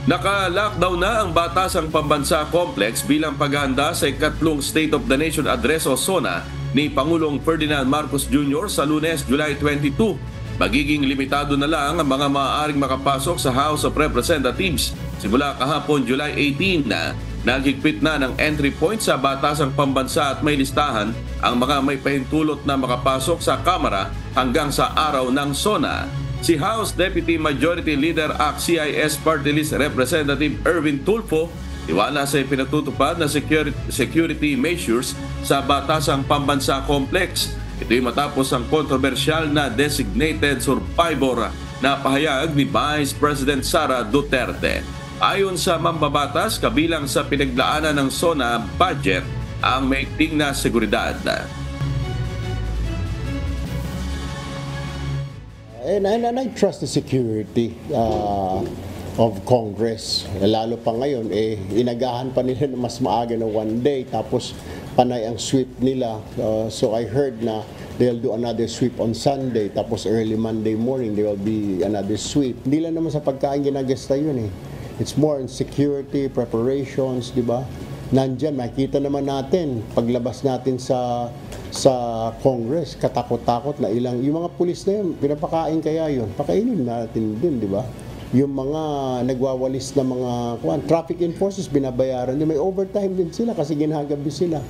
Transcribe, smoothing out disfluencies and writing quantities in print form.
Naka-lockdown na ang Batasang Pambansa Complex bilang paghahanda sa ikatlong State of the Nation Address o SONA ni Pangulong Ferdinand Marcos Jr. sa Lunes, July 22. Magiging limitado na lang ang mga maaaring makapasok sa House of Representatives. Simula kahapon, July 18 na naghigpit na ng entry point sa Batasang Pambansa at may listahan ang mga may pahintulot na makapasok sa Kamara hanggang sa araw ng SONA. Si House Deputy Majority Leader CIS Party List Representative Erwin Tulfo tiwala sa ipinatutupad na security measures sa Batasang Pambansa Complex. Ito'y matapos ang kontrobersyal na designated survivor na pahayag ni Vice President Sara Duterte. Ayon sa mambabatas, kabilang sa pinaglaanan ng SONA budget ang maigting na seguridad. And I trust the security of Congress. Lalo pa ngayon, inagahan pa nila na mas maaga na one day, tapos panay ang sweep nila. So I heard na they'll do another sweep on Sunday, tapos early Monday morning there will be another sweep. Hindi lang naman sa pagkain ginagasta yun eh. It's more in security, preparations, di ba? Nandyan, makikita naman natin, paglabas natin sa Congress, katakot-takot na ilang, yung mga pulis na yun, pinapakain kaya yun, pakainin natin din, di ba? Yung mga nagwawalis na mga traffic enforcers, binabayaran din, may overtime din sila kasi ginagabi sila.